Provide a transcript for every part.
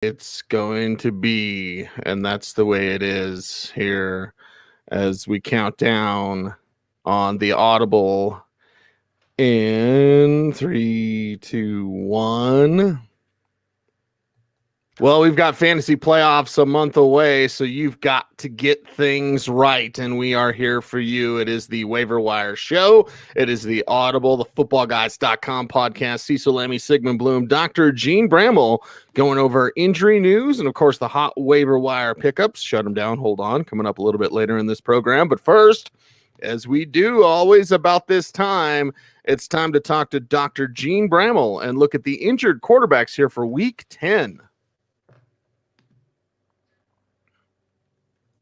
it's going to be, and that's the way it is here as we count down on the Audible in 3, 2, 1. Well, we've got fantasy playoffs a month away, so you've got to get things right, and we are here for you. It is the Waiver Wire Show. It is the Audible, the footballguys.com podcast. Cecil Lammey, Sigmund Bloom, Dr. Jene Bramel going over injury news and, of course, the hot waiver wire pickups. Shut them down. Hold on. Coming up a little bit later in this program. But first, as we do always about this time, it's time to talk to Dr. Jene Bramel and look at the injured quarterbacks here for Week 10.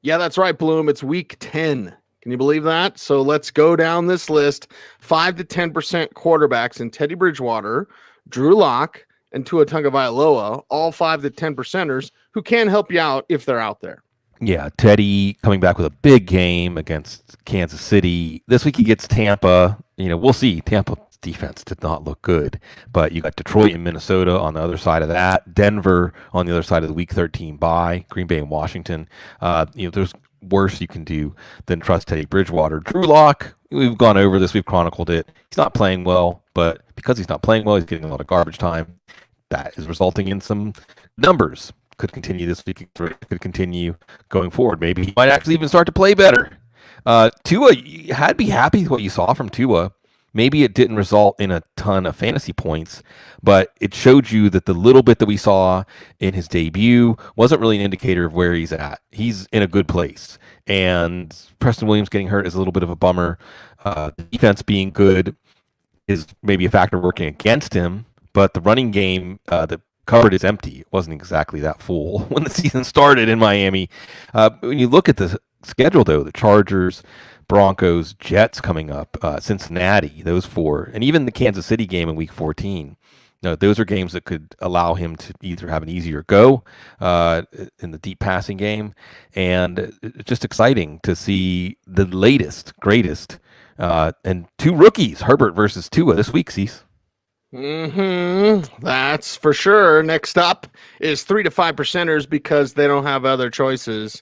Yeah, that's right, Bloom. It's Week 10. Can you believe that? So let's go down this list. 5 to 10% quarterbacks in Teddy Bridgewater, Drew Lock, and Tua Tagovailoa, all 5 to 10%ers who can help you out if they're out there. Yeah, Teddy coming back with a big game against Kansas City. This week he gets Tampa. We'll see. Tampa's defense did not look good, but you got Detroit and Minnesota on the other side of that. Denver on the other side of the Week 13 bye. Green Bay and Washington. There's worse you can do than trust Teddy Bridgewater. Drew Lock, we've gone over this. We've chronicled it. He's not playing well, but because he's not playing well, he's getting a lot of garbage time. That is resulting in some numbers. Could continue this week, could continue going forward. Maybe he might actually even start to play better. Tua, you had to be happy with what you saw from Tua. Maybe it didn't result in a ton of fantasy points, but it showed you that the little bit that we saw in his debut wasn't really an indicator of where he's at. He's in a good place. And Preston Williams getting hurt is a little bit of a bummer. The defense being good is maybe a factor working against him, but the running game, the cupboard is empty. It wasn't exactly that full when the season started in Miami. When you look at the schedule, though, the Chargers, Broncos, Jets coming up, Cincinnati, those four, and even the Kansas City game in Week 14. Those are games that could allow him to either have an easier go in the deep passing game, and it's just exciting to see the latest, greatest, and two rookies, Herbert versus Tua, this week, Cease. That's for sure. Next up is 3 to 5%ers because they don't have other choices.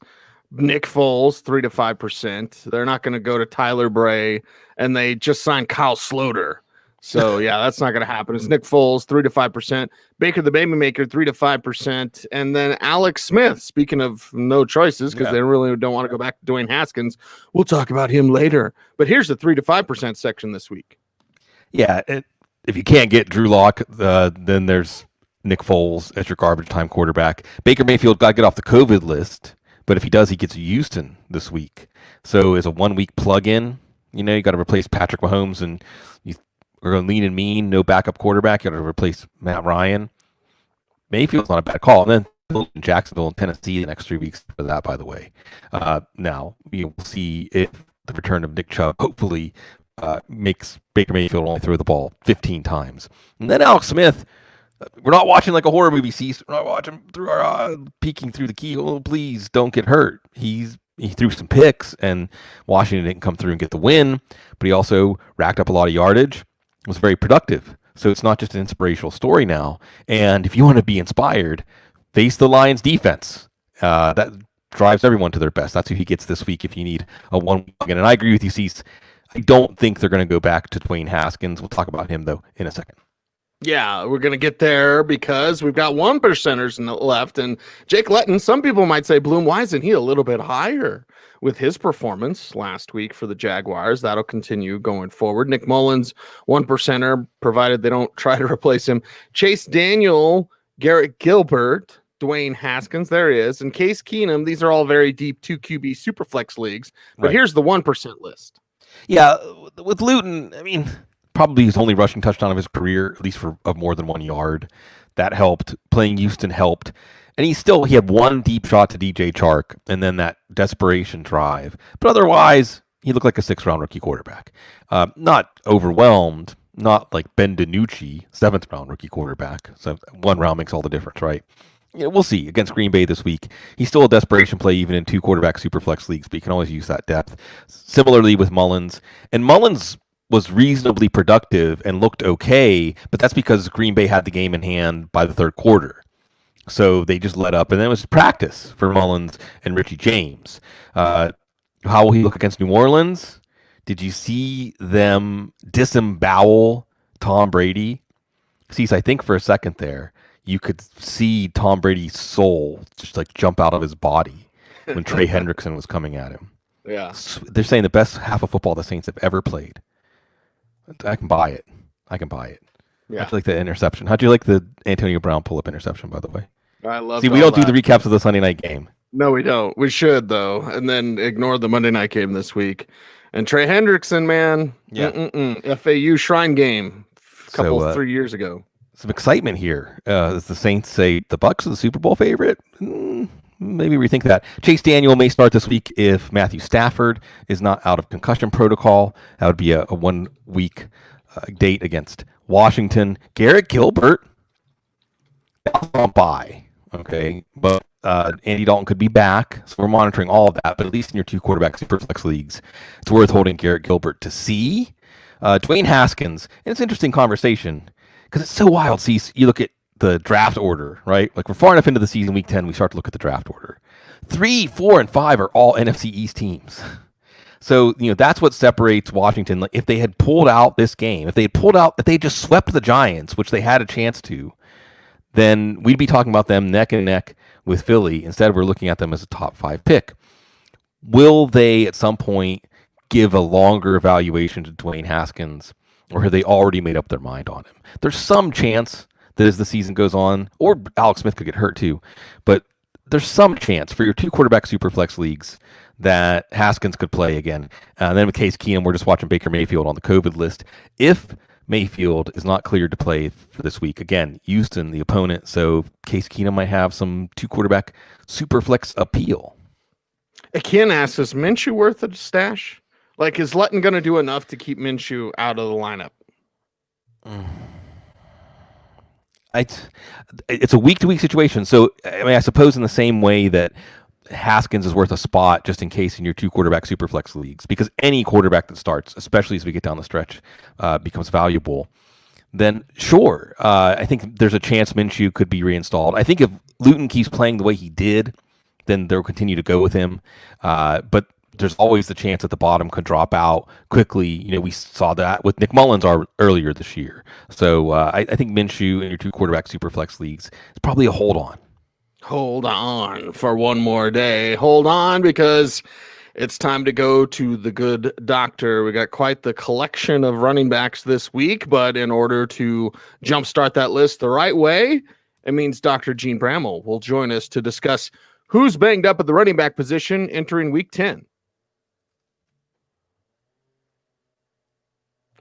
Nick Foles, 3 to 5%. They're not going to go to Tyler Bray, and they just signed Kyle Sloter. So, yeah, that's not going to happen. It's Nick Foles, 3 to 5%. Baker the Baby Maker, 3 to 5%. And then Alex Smith, speaking of no choices, because they really don't want to go back to Dwayne Haskins. We'll talk about him later. But here's the 3 to 5% section this week. Yeah, if you can't get Drew Lock, then there's Nick Foles as your garbage time quarterback. Baker Mayfield got to get off the COVID list, but if he does, he gets Houston this week. So as a 1 week plug-in, you got to replace Patrick Mahomes, and you are going to lean and mean, no backup quarterback. You got to replace Matt Ryan. Mayfield's not a bad call. And then Jacksonville and Tennessee the next 3 weeks for that, by the way. Now, we'll see if the return of Nick Chubb hopefully makes Baker Mayfield only throw the ball 15 times. And then Alex Smith, we're not watching like a horror movie, Cease. We're not watching through our peeking through the keyhole. Please don't get hurt. He threw some picks, and Washington didn't come through and get the win, but he also racked up a lot of yardage, was very productive. So it's not just an inspirational story now. And if you want to be inspired, face the Lions defense. That drives everyone to their best. That's who he gets this week if you need a 1 week. And I agree with you, Cease. I don't think they're going to go back to Dwayne Haskins. We'll talk about him, though, in a second. Yeah, we're going to get there because we've got 1%ers left. And Jake Letton, some people might say, Bloom, why isn't he a little bit higher with his performance last week for the Jaguars? That'll continue going forward. Nick Mullins, 1%er, provided they don't try to replace him. Chase Daniel, Garrett Gilbert, Dwayne Haskins, there he is, and Case Keenum. These are all very deep 2 QB superflex leagues. But here's the 1% list. Yeah, with Luton, I mean, probably his only rushing touchdown of his career, at least of more than 1 yard. That helped. Playing Houston helped. And he had one deep shot to DJ Chark, and then that desperation drive. But otherwise, he looked like a 6th-round rookie quarterback. Not overwhelmed, not like Ben DiNucci, 7th-round rookie quarterback. So 1 round makes all the difference, right? We'll see. Against Green Bay this week, he's still a desperation play even in 2 quarterback superflex leagues, but you can always use that depth. Similarly with Mullins. And Mullins was reasonably productive and looked okay, but that's because Green Bay had the game in hand by the 3rd quarter. So they just let up, and then it was practice for Mullins and Richie James. How will he look against New Orleans? Did you see them disembowel Tom Brady? See, I think for a second there, you could see Tom Brady's soul just like jump out of his body when Trey Hendrickson was coming at him. Yeah. They're saying the best half of football the Saints have ever played. I can buy it. Yeah. How'd you like the interception? How'd you like the Antonio Brown pull-up interception, by the way? I love. See, we don't do the recaps of the Sunday night game. No, we don't. We should, though, and then ignore the Monday night game this week. And Trey Hendrickson, man, FAU Shrine game, a 3 years ago. Some excitement here. As the Saints say, the Bucs are the Super Bowl favorite. Maybe rethink that. Chase Daniel may start this week if Matthew Stafford is not out of concussion protocol. That would be a 1 week date against Washington. Garrett Gilbert, that's on bye. Okay, but Andy Dalton could be back, so we're monitoring all of that. But at least in your 2 quarterback superflex leagues, it's worth holding Garrett Gilbert to see. Dwayne Haskins, and it's an interesting conversation because it's so wild. See, you look at the draft order, right? Like we're far enough into the season, week 10, we start to look at the draft order. 3, 4, and 5 are all NFC East teams. So, that's what separates Washington. Like if they had pulled out this game, if they just swept the Giants, which they had a chance to, then we'd be talking about them neck and neck with Philly. Instead, we're looking at them as a top 5 pick. Will they at some point give a longer evaluation to Dwayne Haskins, or have they already made up their mind on him? There's some chance that as the season goes on, or Alex Smith could get hurt too, but there's some chance for your 2 quarterback superflex leagues that Haskins could play again. And then with Case Keenum, we're just watching Baker Mayfield on the COVID list. If Mayfield is not cleared to play for this week, again, Houston, the opponent, so Case Keenum might have some 2 quarterback superflex appeal. Ken asks, is Minshew worth a stash? Like, is Lutton going to do enough to keep Minshew out of the lineup? It's a week-to-week situation. So, I suppose in the same way that Haskins is worth a spot just in case in your 2 quarterback superflex leagues, because any quarterback that starts, especially as we get down the stretch, becomes valuable. Then sure, I think there's a chance Minshew could be reinstalled. I think if Luton keeps playing the way he did, then they'll continue to go with him. But there's always the chance that the bottom could drop out quickly. We saw that with Nick Mullins earlier this year. So I think Minshew in your 2 quarterback superflex leagues is probably a hold on. Hold on for one more day. Hold on, because it's time to go to the good doctor. We got quite the collection of running backs this week, but in order to jumpstart that list the right way, it means Dr. Jene Bramel will join us to discuss who's banged up at the running back position entering week 10.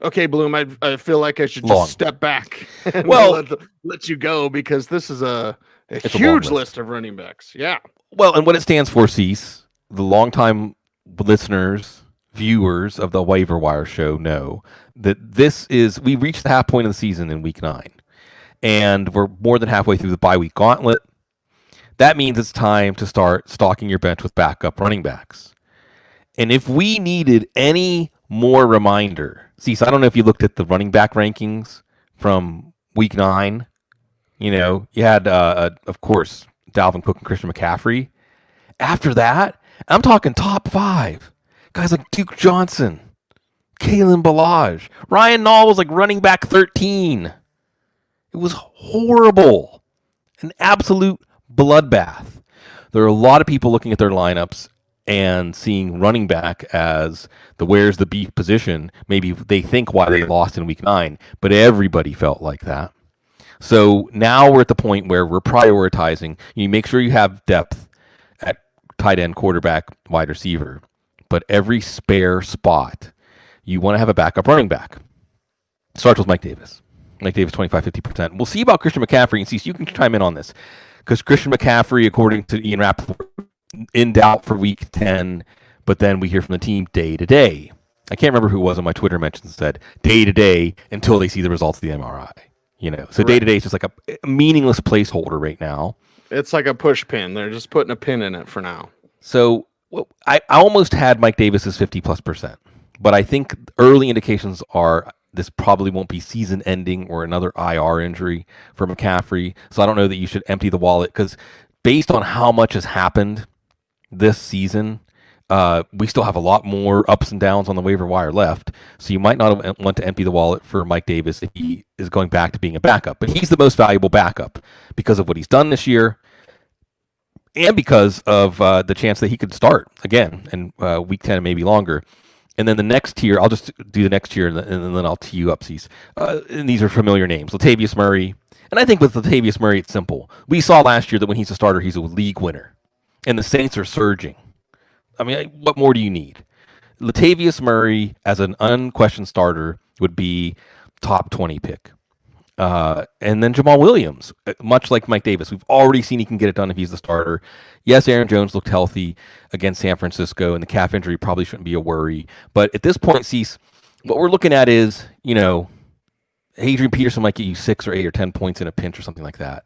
Okay, Bloom, I feel like I should just step back and let you go, because this is a huge list of running backs. Yeah. Well, and what it stands for, Cease, the longtime listeners, viewers of the Waiver Wire show know that we reached the half point of the season in week 9, and we're more than halfway through the bye week gauntlet. That means it's time to start stocking your bench with backup running backs. And if we needed any more reminder, Cease, I don't know if you looked at the running back rankings from week 9. You had, of course, Dalvin Cook and Christian McCaffrey. After that, I'm talking top 5. Guys like Duke Johnson, Kalen Ballage. Ryan Nall was like running back 13. It was horrible. An absolute bloodbath. There are a lot of people looking at their lineups and seeing running back as the where's the beef position. Maybe they think why they lost in week 9, but everybody felt like that. So now we're at the point where we're prioritizing. You make sure you have depth at tight end, quarterback, wide receiver, but every spare spot, you want to have a backup running back. Starts with Mike Davis. Mike Davis, 25-50%. We'll see about Christian McCaffrey, and see if you can chime in on this, because Christian McCaffrey, according to Ian Rappaport, in doubt for week 10, but then we hear from the team day to day. I can't remember who it was on my Twitter mentions said day to day until they see the results of the MRI. So day to day is just like a meaningless placeholder right now. It's like a push pin. They're just putting a pin in it for now. So I almost had Mike Davis as 50+%, but I think early indications are this probably won't be season ending or another IR injury for McCaffrey. So I don't know that you should empty the wallet, because based on how much has happened this season, we still have a lot more ups and downs on the waiver wire left. So you might not want to empty the wallet for Mike Davis if he is going back to being a backup. But he's the most valuable backup because of what he's done this year, and because of the chance that he could start again in week 10 and maybe longer. And then the next tier, I'll just do the next tier, and then I'll tee you up, Cease. And these are familiar names. Latavius Murray. And I think with Latavius Murray, it's simple. We saw last year that when he's a starter, he's a league winner. And the Saints are surging. I mean, what more do you need? Latavius Murray, as an unquestioned starter, would be top 20 pick. And then Jamal Williams, much like Mike Davis, we've already seen he can get it done if he's the starter. Yes, Aaron Jones looked healthy against San Francisco, and the calf injury probably shouldn't be a worry. But at this point, Cease, what we're looking at is, Adrian Peterson might get you 6 or 8 or 10 points in a pinch or something like that.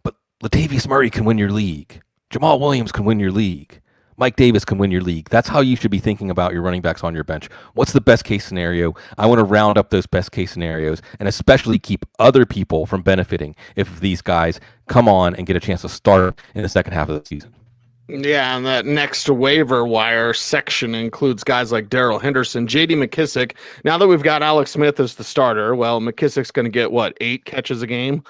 But Latavius Murray can win your league. Jamal Williams can win your league. Mike Davis can win your league. That's how you should be thinking about your running backs on your bench. What's the best case scenario? I want to round up those best case scenarios and especially keep other people from benefiting if these guys come on and get a chance to start in the second half of the season. Yeah, and that next waiver wire section includes guys like Darrell Henderson, J.D. McKissic. Now that we've got Alex Smith as the starter, well, McKissic's going to get, 8 catches a game?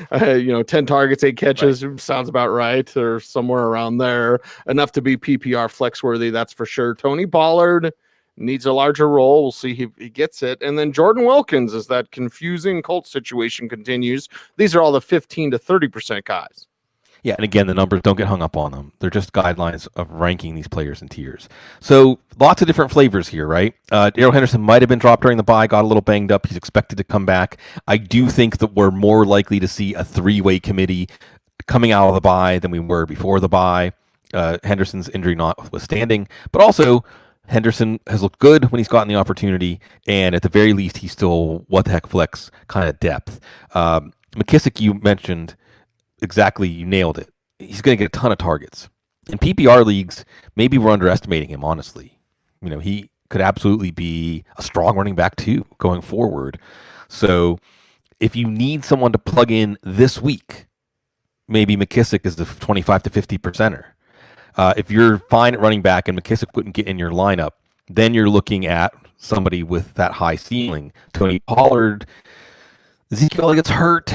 10 targets, 8 catches, right. Sounds about right, or somewhere around there. Enough to be PPR flex-worthy, that's for sure. Tony Pollard needs a larger role. We'll see if he gets it. And then Jordan Wilkins, as that confusing Colts situation continues. These are all the 15 to 30% guys. Yeah, and again, the numbers, don't get hung up on them. They're just guidelines of ranking these players in tiers. So lots of different flavors here, right? Darrell Henderson might have been dropped during the bye, got a little banged up. He's expected to come back. I do think that we're more likely to see a 3-way committee coming out of the bye than we were before the bye. Henderson's injury notwithstanding. But also, Henderson has looked good when he's gotten the opportunity, and at the very least, he's still what-the-heck flex kind of depth. McKissic, you mentioned, exactly, you nailed it. He's going to get a ton of targets. In PPR leagues, maybe we're underestimating him, honestly. He could absolutely be a strong running back, too, going forward. So if you need someone to plug in this week, maybe McKissic is the 25 to 50%er. If you're fine at running back and McKissic wouldn't get in your lineup, then you're looking at somebody with that high ceiling. Tony Pollard, Ezekiel gets hurt.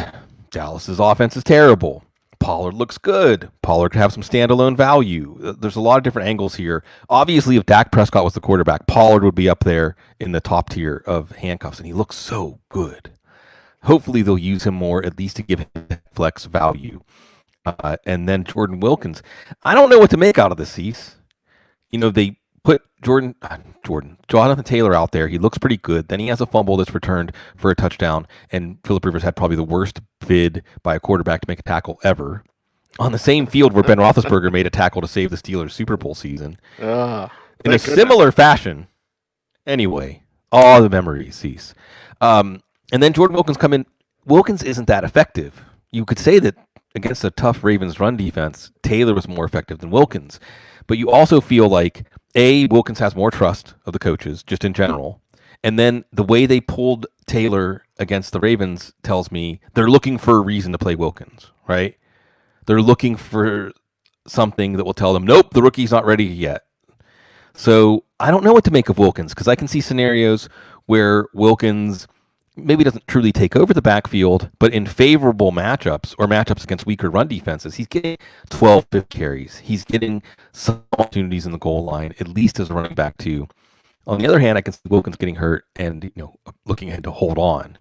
Dallas's offense is terrible. Pollard looks good. Pollard could have some standalone value. There's a lot of different angles here. Obviously, if Dak Prescott was the quarterback, Pollard would be up there in the top tier of handcuffs, and he looks so good. Hopefully, they'll use him more, at least to give him flex value. And then Jordan Wilkins. I don't know what to make out of this, Cease. They put Jonathan Taylor out there. He looks pretty good. Then he has a fumble that's returned for a touchdown, and Phillip Rivers had probably the worst bid by a quarterback to make a tackle ever on the same field where Ben Roethlisberger made a tackle to save the Steelers' Super Bowl season. In a similar fashion. Anyway, all the memories cease. And then Jordan Wilkins come in. Wilkins isn't that effective. You could say that against a tough Ravens run defense, Taylor was more effective than Wilkins. But you also feel like, Wilkins has more trust of the coaches, just in general. And then the way they pulled Taylor against the Ravens tells me they're looking for a reason to play Wilkins, right? They're looking for something that will tell them, nope, the rookie's not ready yet. So I don't know what to make of Wilkins, because I can see scenarios where Wilkins maybe doesn't truly take over the backfield, but in favorable matchups or matchups against weaker run defenses, he's getting 12, 15 carries. He's getting some opportunities in the goal line, at least as a running back too. On the other hand, I can see Wilkins getting hurt and looking ahead to hold on.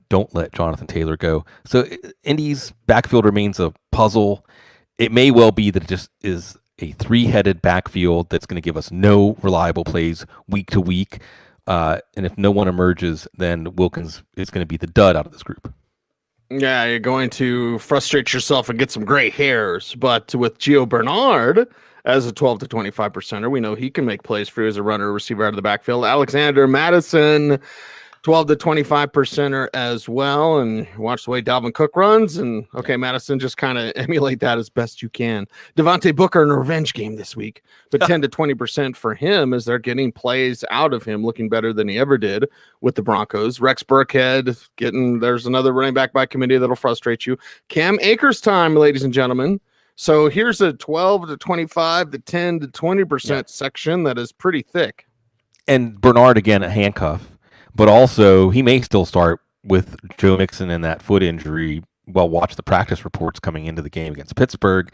Don't let Jonathan Taylor go. So Indy's backfield remains a puzzle. It may well be that it just is a 3-headed backfield that's going to give us no reliable plays week to week. And if no one emerges, then Wilkins is going to be the dud out of this group. Yeah, you're going to frustrate yourself and get some gray hairs. But with Gio Bernard as a 12 to 25%er, we know he can make plays for you as a runner, receiver out of the backfield. Alexander Madison, 12 to 25% as well. And watch the way Dalvin Cook runs. And okay, Madison, just kind of emulate that as best you can. Devontae Booker in a revenge game this week, but 10 to 20% for him as they're getting plays out of him, looking better than he ever did with the Broncos. Rex Burkhead there's another running back by committee that'll frustrate you. Cam Akers time, ladies and gentlemen. So here's a 12 to 25 to 10 to 20% section that is pretty thick. And Bernard, again, a handcuff. But also, he may still start with Joe Mixon and that foot injury. Well, watch the practice reports coming into the game against Pittsburgh.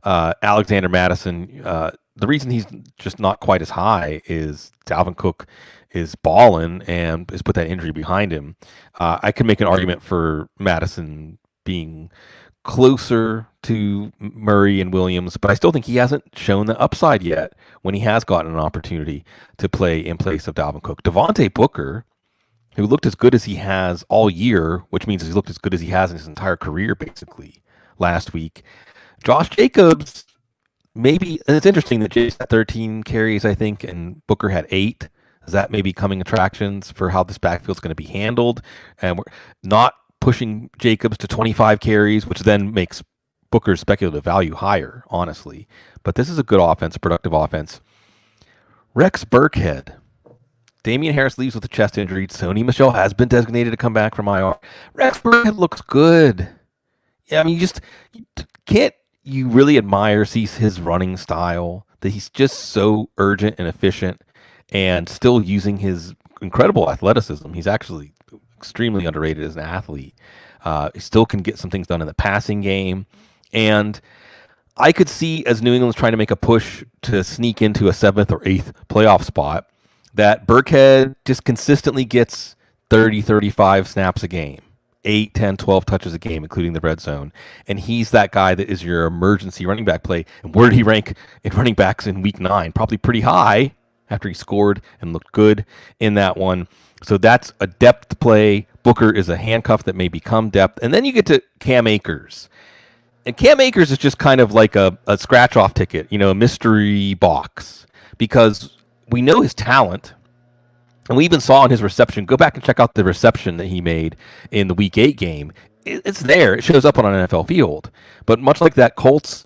Alexander Madison, the reason he's just not quite as high is Dalvin Cook is balling and has put that injury behind him. I could make an argument for Madison being closer to Murray and Williams, but I still think he hasn't shown the upside yet when he has gotten an opportunity to play in place of Dalvin Cook. Devontae Booker, who looked as good as he has all year, which means he's looked as good as he has in his entire career, basically, last week. Josh Jacobs, maybe, and it's interesting that Jacobs had 13 carries, I think, and Booker had 8. Is that maybe coming attractions for how this backfield's going to be handled? And we're not pushing Jacobs to 25 carries, which then makes Booker's speculative value higher, honestly. But this is a good offense, productive offense. Rex Burkhead. Damian Harris leaves with a chest injury. Sony Michel has been designated to come back from IR. Rex Burkhead looks good. Yeah, I mean, can't you really admire his running style? That he's just so urgent and efficient and still using his incredible athleticism. He's actually extremely underrated as an athlete. He still can get some things done in the passing game. And I could see, as New England's trying to make a push to sneak into a 7th or 8th playoff spot, that Burkhead just consistently gets 30, 35 snaps a game, 8, 10, 12 touches a game, including the red zone. And he's that guy that is your emergency running back play. And where did he rank in running backs in week 9? Probably pretty high after he scored and looked good in that one. So that's a depth play. Booker is a handcuff that may become depth. And then you get to Cam Akers. And Cam Akers is just kind of like a scratch-off ticket, a mystery box. Because we know his talent, and we even saw in his reception. Go back and check out the reception that he made in the Week 8 game. It's there. It shows up on an NFL field. But much like that Colts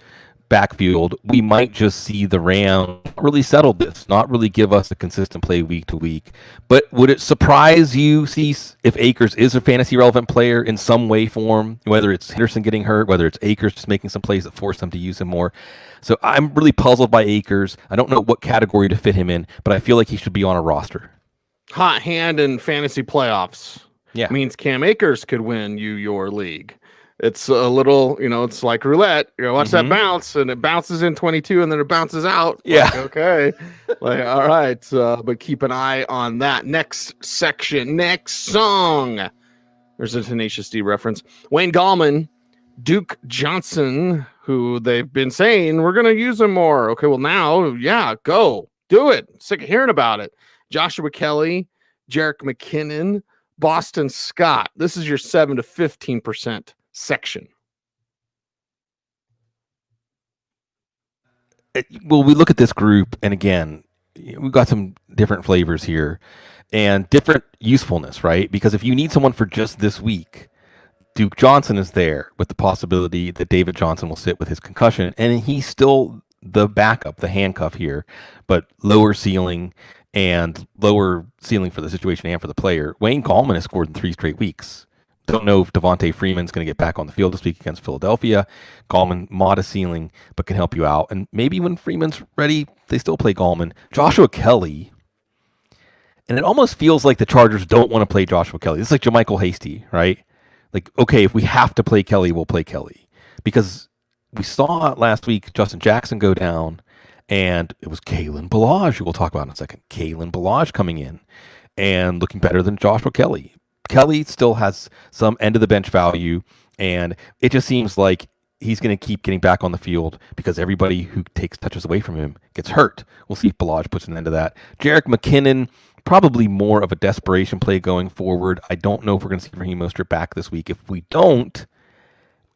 backfield, we might just see the Rams really settle this, not really give us a consistent play week to week. But would it surprise you, Cease, if Akers is a fantasy relevant player in some way, form, whether it's Henderson getting hurt, whether it's Akers just making some plays that force them to use him more? So I'm really puzzled by Akers. I don't know what category to fit him in, but I feel like he should be on a roster. Hot hand in fantasy playoffs. Yeah. Means Cam Akers could win you your league. It's a little, it's like roulette. Watch that bounce, and it bounces in 22, and then it bounces out. Yeah. Like, okay. All right. But keep an eye on that. Next section, next song. There's a Tenacious D reference. Wayne Gallman, Duke Johnson, who they've been saying, we're going to use him more. Okay, well, now, yeah, go. Do it. Sick of hearing about it. Joshua Kelly, Jerick McKinnon, Boston Scott. This is your 7 to 15% section. Well, we look at this group, and again, we've got some different flavors here and different usefulness, right? Because if you need someone for just this week, Duke Johnson is there with the possibility that David Johnson will sit with his concussion, and he's still the backup, the handcuff here, but lower ceiling for the situation and for the player. Wayne Gallman has scored in 3 straight weeks. Don't know if Devontae Freeman's going to get back on the field this week against Philadelphia. Gallman, modest ceiling, but can help you out. And maybe when Freeman's ready, they still play Gallman. Joshua Kelly. And it almost feels like the Chargers don't want to play Joshua Kelly. This is like JaMychal Hasty, right? Like, okay, if we have to play Kelly, we'll play Kelly. Because we saw last week Justin Jackson go down, and it was Kalen Ballage, who we'll talk about in a second. Kalen Ballage coming in and looking better than Joshua Kelly. Kelly still has some end of the bench value, and it just seems like he's going to keep getting back on the field because everybody who takes touches away from him gets hurt. We'll see if Ballage puts an end to that. Jerick McKinnon, probably more of a desperation play going forward. I don't know if we're going to see Raheem Mostert back this week. If we don't,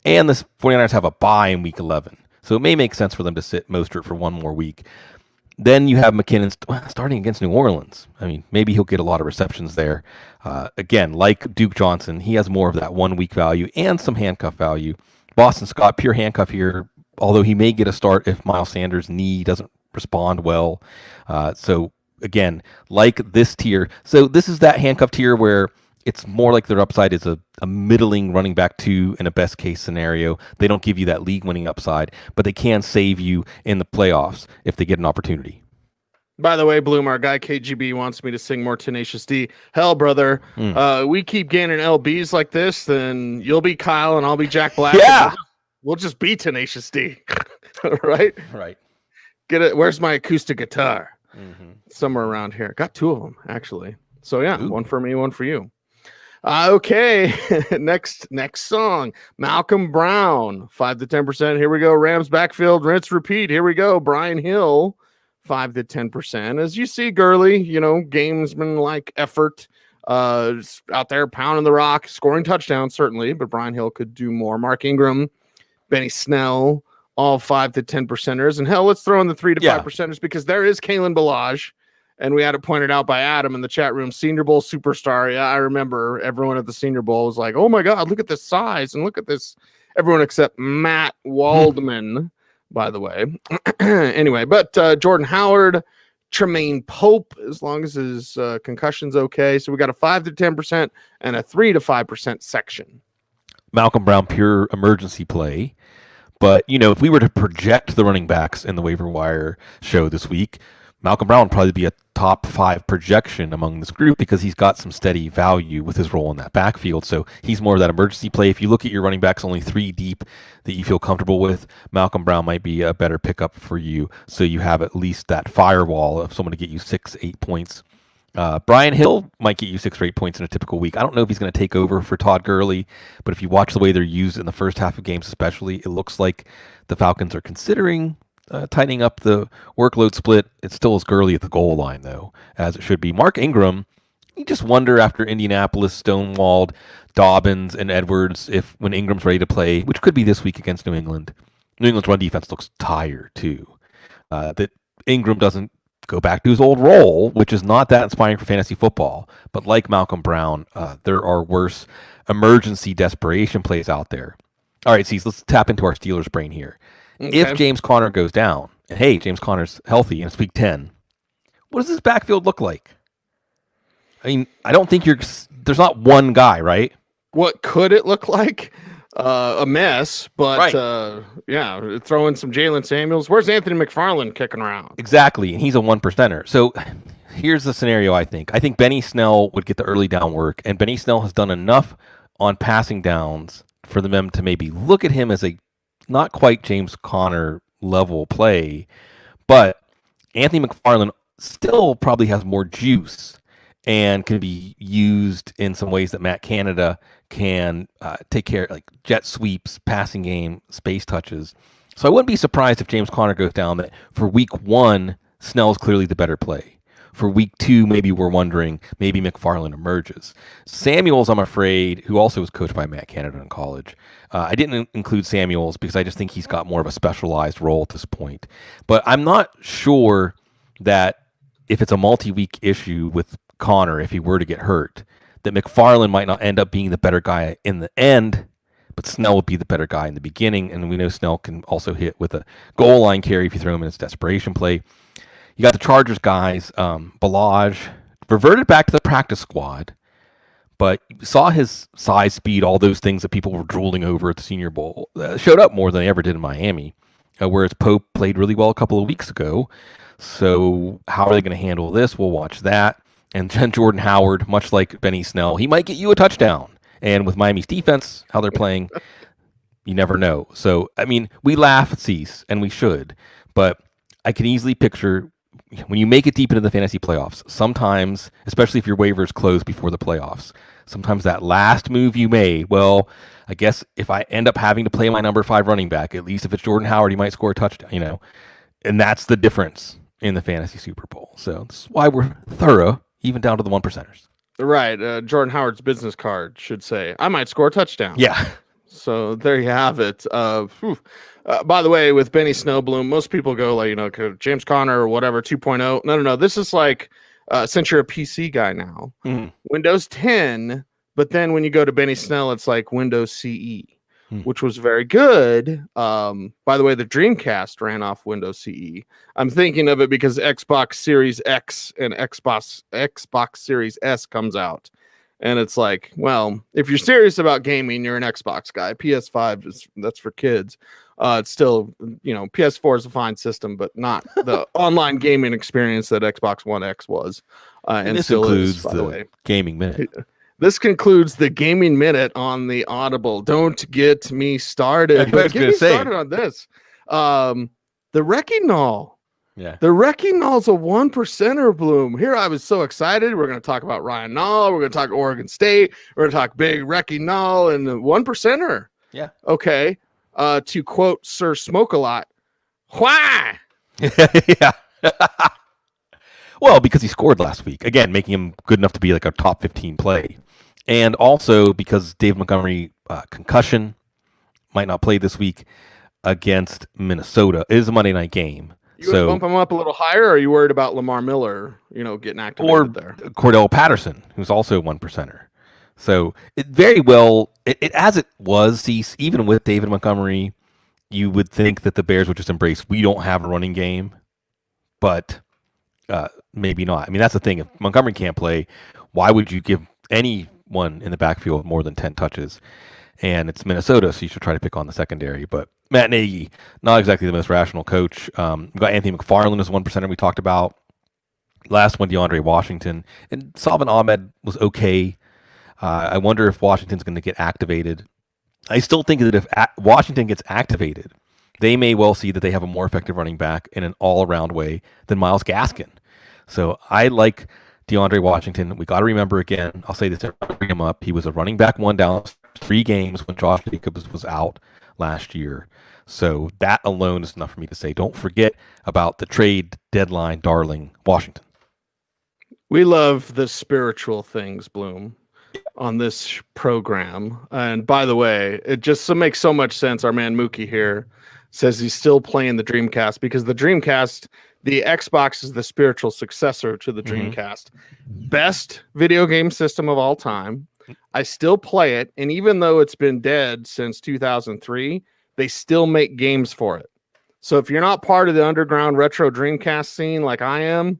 and the 49ers have a bye in week 11, so it may make sense for them to sit Mostert for one more week. Then you have McKinnon starting against New Orleans. I mean, maybe he'll get a lot of receptions there. Again, like Duke Johnson, he has more of that 1 week value and some handcuff value. Boston Scott, pure handcuff here, although he may get a start if Miles Sanders' knee doesn't respond well. So again, like this tier. So this is that handcuff tier where it's more like their upside is a middling running back 2 in a best case scenario. They don't give you that league winning upside, but they can save you in the playoffs if they get an opportunity. By the way, Bloom, our guy KGB wants me to sing more Tenacious D. Hell, brother, we keep gaining LBs like this, then you'll be Kyle and I'll be Jack Black. Yeah. We'll just be Tenacious D. Right? Right. Get it. Where's my acoustic guitar? Somewhere around here. Got 2 of them, actually. So, yeah, Ooh. 1 for me, 1 for you. Okay, next song, Malcolm Brown, 5 to 10%. Here we go. Rams backfield, rinse, repeat. Here we go. Brian Hill, 5 to 10%. As you see, Gurley, gamesman-like effort, out there pounding the rock, scoring touchdowns certainly, but Brian Hill could do more. Mark Ingram, Benny Snell, all 5 to 10%ers, and hell, let's throw in the 3 to 5%ers because there is Kalen Ballage. And we had it pointed out by Adam in the chat room, Senior Bowl superstar. Yeah, I remember everyone at the Senior Bowl was like, oh my God, look at this size and look at this. Everyone except Matt Waldman, by the way. Anyway, but Jordan Howard, Tremaine Pope, as long as his concussion's okay. So we got a 5 to 10% and a 3 to 5% section. Malcolm Brown, pure emergency play. But, if we were to project the running backs in the waiver wire show this week, Malcolm Brown would probably be a top 5 projection among this group because he's got some steady value with his role in that backfield. So he's more of that emergency play. If you look at your running backs, only 3 deep that you feel comfortable with, Malcolm Brown might be a better pickup for you. So you have at least that firewall of someone to get you 6-8 points. Brian Hill might get you 6 or 8 points in a typical week. I don't know if he's going to take over for Todd Gurley, but if you watch the way they're used in the first half of games especially, it looks like the Falcons are considering tightening up the workload split. It still is Gurley at the goal line, though, as it should be. Mark Ingram, you just wonder after Indianapolis stonewalled Dobbins and Edwards if when Ingram's ready to play, which could be this week against New England. New England's run defense looks tired, too. That Ingram doesn't go back to his old role, which is not that inspiring for fantasy football. But like Malcolm Brown, there are worse emergency desperation plays out there. All right, Cecil, let's tap into our Steelers brain here. Okay. If James Conner goes down, and hey, James Conner's healthy and it's week 10, what does this backfield look like? I mean, I don't think there's not one guy, right? What could it look like? A mess, but right. Yeah, throw in some Jalen Samuels. Where's Anthony McFarland kicking around? Exactly, and he's a 1%er. So here's the scenario I think. I think Benny Snell would get the early down work, and Benny Snell has done enough on passing downs for them to maybe look at him as a not quite James Conner level play, but Anthony McFarland still probably has more juice and can be used in some ways that Matt Canada can take care of, like jet sweeps, passing game, space touches. So I wouldn't be surprised if James Conner goes down, that for week 1, Snell's clearly the better play. For week 2, maybe we're wondering, maybe McFarland emerges. Samuels, I'm afraid, who also was coached by Matt Canada in college. I didn't include Samuels because I just think he's got more of a specialized role at this point. But I'm not sure that if it's a multi-week issue with Conner, if he were to get hurt, that McFarland might not end up being the better guy in the end, but Snell would be the better guy in the beginning. And we know Snell can also hit with a goal line carry if you throw him in his desperation play. You got the Chargers guys, Ballage, reverted back to the practice squad, but you saw his size, speed, all those things that people were drooling over at the Senior Bowl. Showed up more than they ever did in Miami, whereas Pope played really well a couple of weeks ago. So how are they going to handle this? We'll watch that. And then Jordan Howard, much like Benny Snell, he might get you a touchdown. And with Miami's defense, how they're playing, you never know. So, I mean, we laugh at Cease, and we should, but I can easily picture when you make it deep into the fantasy playoffs, sometimes, especially if your waivers close before the playoffs, sometimes that last move you made, well, I guess if I end up having to play my number 5 running back, at least if it's Jordan Howard, he might score a touchdown, and that's the difference in the fantasy Super Bowl. So that's why we're thorough, even down to the 1%ers. Right. Jordan Howard's business card should say, I might score a touchdown. Yeah. So there you have it. By the way, with Benny Snowbloom, most people go like, James Conner or whatever 2.0. No. This is like, since you're a PC guy now, Windows 10. But then when you go to Benny Snell, it's like Windows CE, which was very good. By the way, the Dreamcast ran off Windows CE. I'm thinking of it because Xbox Series X and Xbox Series S comes out. And it's like, well, if you're serious about gaming, you're an Xbox guy. PS5 that's for kids. It's still, PS4 is a fine system, but not the online gaming experience that Xbox One X was. And this still includes by the way, Gaming Minute. This concludes the Gaming Minute on the Audible. Don't get me started. But get me started on this. The Wrecking Null. Yeah. The Wrecking Null's a 1%er, Bloom. Here I was so excited. We're going to talk about Ryan Null. We're going to talk Oregon State. We're going to talk big Wrecking Null and the 1%er. Yeah. Okay. To quote Sir Smoke-A-Lot, why? Yeah. Well, because he scored last week. Again, making him good enough to be like a top 15 play. And also because David Montgomery, concussion, might not play this week against Minnesota. It is a Monday night game. You would bump him up a little higher, or are you worried about Lamar Miller, getting activated there? Or Cordell Patterson, who's also a 1%er. So it very well, as it was, even with David Montgomery, you would think that the Bears would just embrace, we don't have a running game, but maybe not. I mean, that's the thing. If Montgomery can't play, why would you give anyone in the backfield more than 10 touches? And it's Minnesota, so you should try to pick on the secondary. But Matt Nagy, not exactly the most rational coach. We've got Anthony McFarland as 1%er we talked about. Last one, DeAndre Washington. And Salvin Ahmed was okay. I wonder if Washington's going to get activated. I still think that if Washington gets activated, they may well see that they have a more effective running back in an all-around way than Myles Gaskin. So I like DeAndre Washington. We got to remember again, I'll say this every time I bring him up, he was a running back one down 3 games when Josh Jacobs was out last year. So that alone is enough for me to say, don't forget about the trade deadline darling Washington. We love the spiritual things, Bloom, on this program. And by the way, it just makes so much sense. Our man Mookie here says he's still playing the Dreamcast because the Dreamcast, the Xbox is the spiritual successor to the Dreamcast. Best video game system of all time. I still play it, and even though it's been dead since 2003, they still make games for it. So if you're not part of the underground retro Dreamcast scene like I am,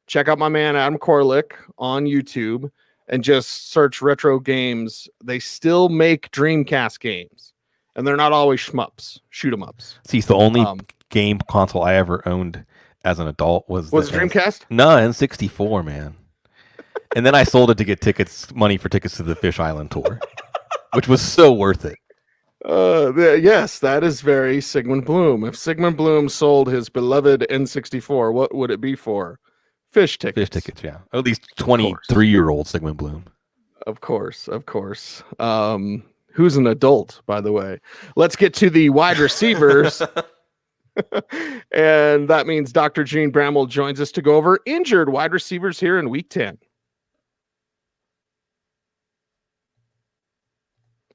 check out my man Adam Korlick on YouTube and just search retro games. They still make Dreamcast games, and they're not always shmups, shoot 'em ups. See, it's the only game console I ever owned as an adult was Dreamcast? No, N64, man. And then I sold it to get money for tickets to the Fish Island tour, which was so worth it. Yes, that is very Sigmund Bloom. If Sigmund Bloom sold his beloved N64, what would it be for? Fish tickets. Fish tickets, yeah. At least 23-year-old Sigmund Bloom. Of course. Who's an adult, by the way? Let's get to the wide receivers. And that means Dr. Jene Bramel joins us to go over injured wide receivers here in Week 10.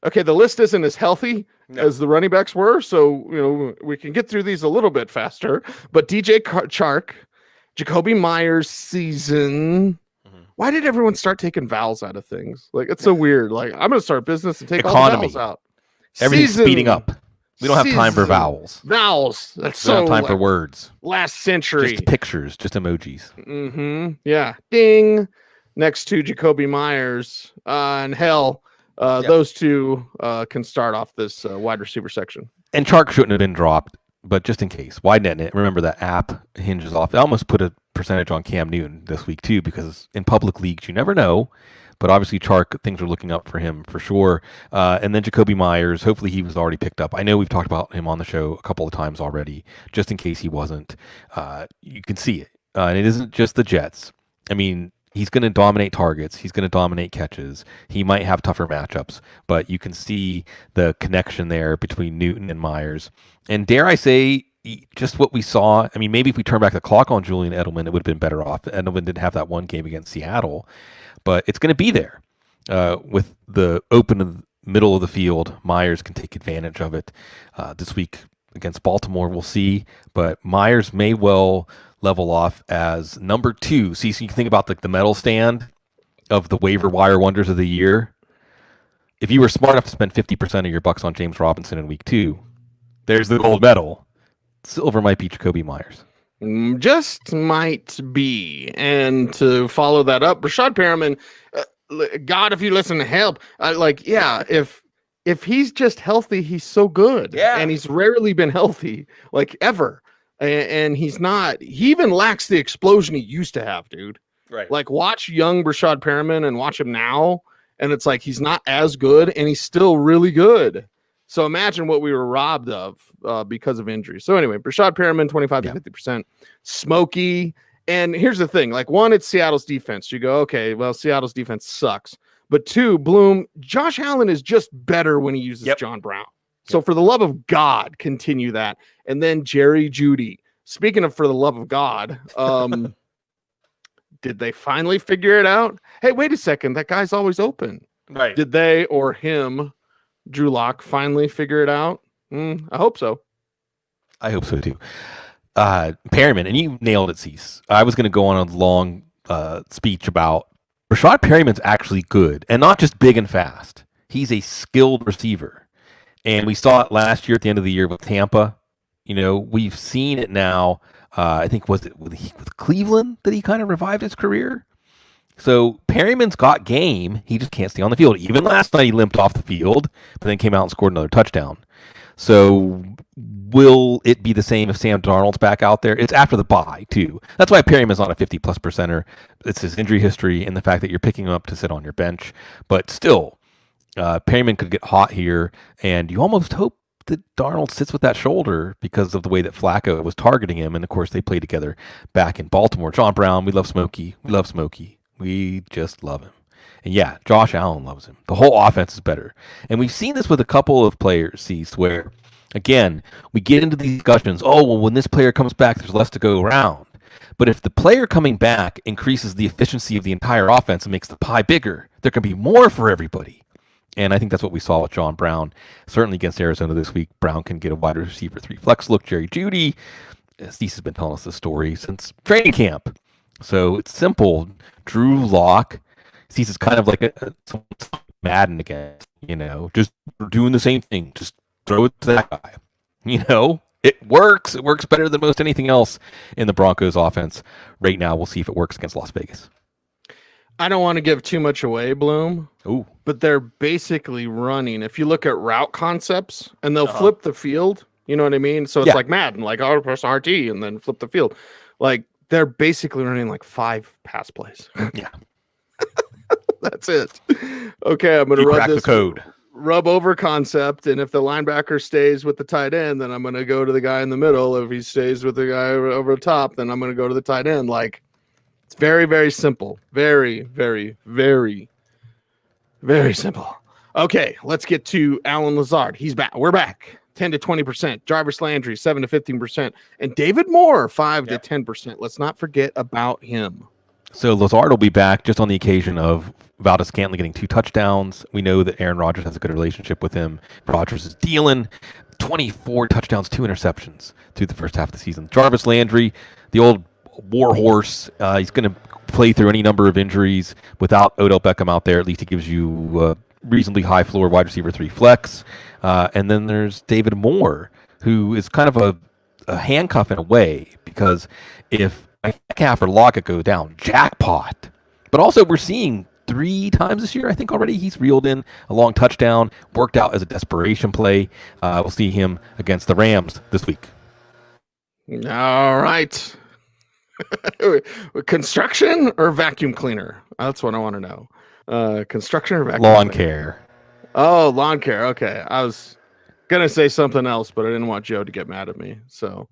Okay, the list isn't as healthy as the running backs were, so we can get through these a little bit faster. But DJ Chark, Jacoby Myers season. Why did everyone start taking vowels out of things? Like, it's so weird. Like, I'm going to start business and take all the vowels out. Everything's speeding up. We don't have time for vowels. Vowels. That's we don't have time for words. Last century. Just pictures, just emojis. Yeah. Ding. Next to Jacoby Myers. And hell, those two can start off this wide receiver section. And Chark shouldn't have been dropped, but just in case. Wide net it. Remember that app hinges off. I almost put a percentage on Cam Newton this week too, because in public leagues you never know. But obviously Chark, things are looking up for him for sure. And then Jacoby Myers, hopefully he was already picked up. I know we've talked about him on the show a couple of times already, just in case he wasn't. You can see it. And it isn't just the Jets. I mean, he's going to dominate targets. He's going to dominate catches. He might have tougher matchups, but you can see the connection there between Newton and Myers. And dare I say, just what we saw, I mean, maybe if we turn back the clock on Julian Edelman, it would have been better off. Edelman didn't have that one game against Seattle, but it's going to be there. With the open middle of the field, Myers can take advantage of it. This week, against Baltimore. We'll see. But Myers may well level off as number 2. See, so you can think about the medal stand of the waiver wire wonders of the year. If you were smart enough to spend 50% of your bucks on James Robinson in week 2, there's the gold medal. Silver might be Jacoby Myers. Just might be. And to follow that up, Rashad Perriman, God, if you listen to help, if he's just healthy, he's so good. Yeah. And he's rarely been healthy, like ever. And he even lacks the explosion he used to have, dude. Right. Like, watch young Rashad Perriman and watch him now. And it's like he's not as good, and he's still really good. So imagine what we were robbed of because of injury. So anyway, Rashad Perriman, 25 to 50%. Smokey. And here's the thing. Like, one, it's Seattle's defense. You go, okay, well, Seattle's defense sucks. But 2, Bloom, Josh Allen is just better when he uses John Brown. So for the love of God, continue that. And then Jerry Jeudy. Speaking of for the love of God, did they finally figure it out? Hey, wait a second. That guy's always open. Right. Did they or him, Drew Lock, finally figure it out? I hope so. I hope so too. Perriman, and you nailed it, Cease. I was going to go on a long speech about Rashad Perriman's actually good, and not just big and fast. He's a skilled receiver. And we saw it last year at the end of the year with Tampa. You know, we've seen it now. I think was it with Cleveland that he kind of revived his career. So Perryman's got game. He just can't stay on the field. Even last night he limped off the field, but then came out and scored another touchdown. So will it be the same if Sam Darnold's back out there? It's after the bye, too. That's why Perryman's not a 50-plus percenter. It's his injury history and the fact that you're picking him up to sit on your bench. But still, Perriman could get hot here, and you almost hope that Darnold sits with that shoulder because of the way that Flacco was targeting him. And, of course, they played together back in Baltimore. John Brown, we love Smokey. We love Smokey. We just love him. And, yeah, Josh Allen loves him. The whole offense is better. And we've seen this with a couple of players, Cease, where, again, we get into these discussions, oh, well, when this player comes back, there's less to go around. But if the player coming back increases the efficiency of the entire offense and makes the pie bigger, there can be more for everybody. And I think that's what we saw with John Brown. Certainly against Arizona this week, Brown can get a wide receiver 3 flex look. Jerry Jeudy, Steve has been telling us this story since training camp. So it's simple. Drew Lock, Steve is kind of like a Madden again. You know, just doing the same thing. Just throw it to that guy. You know, it works. It works better than most anything else in the Broncos offense right now. We'll see if it works against Las Vegas. I don't want to give too much away, Bloom. Ooh. But they're basically running. If you look at route concepts, and they'll flip the field, you know what I mean? So it's like Madden, like, oh, press RT and then flip the field. Like, they're basically running like 5 pass plays. Yeah. That's it. Okay, I'm going to run this the code. Rub over concept, and if the linebacker stays with the tight end, then I'm going to go to the guy in the middle. If he stays with the guy over the top, then I'm going to go to the tight end. Like, it's very, very simple. Very, very, very, very simple. Okay, let's get to Alan Lazard. He's back. We're back. 10 to 20%. Jarvis Landry, 7 to 15%. And David Moore, 5 to 10%. Let's not forget about him. So Lazard will be back just on the occasion of Valdez-Scantling getting 2 touchdowns. We know that Aaron Rodgers has a good relationship with him. Rodgers is dealing 24 touchdowns, 2 interceptions through the first half of the season. Jarvis Landry, the old warhorse, he's going to play through any number of injuries. Without Odell Beckham out there, at least he gives you a reasonably high floor wide receiver 3 flex. And then there's David Moore, who is kind of a handcuff in a way, because if Metcalf or Lockett go down, jackpot. But also we're seeing 3 times this year, I think already, he's reeled in a long touchdown, worked out as a desperation play. We'll see him against the Rams this week. All right. Construction or vacuum cleaner? That's what I want to know. Construction or vacuum lawn cleaner? Care. Oh, lawn care. Okay. I was going to say something else, but I didn't want Joe to get mad at me. So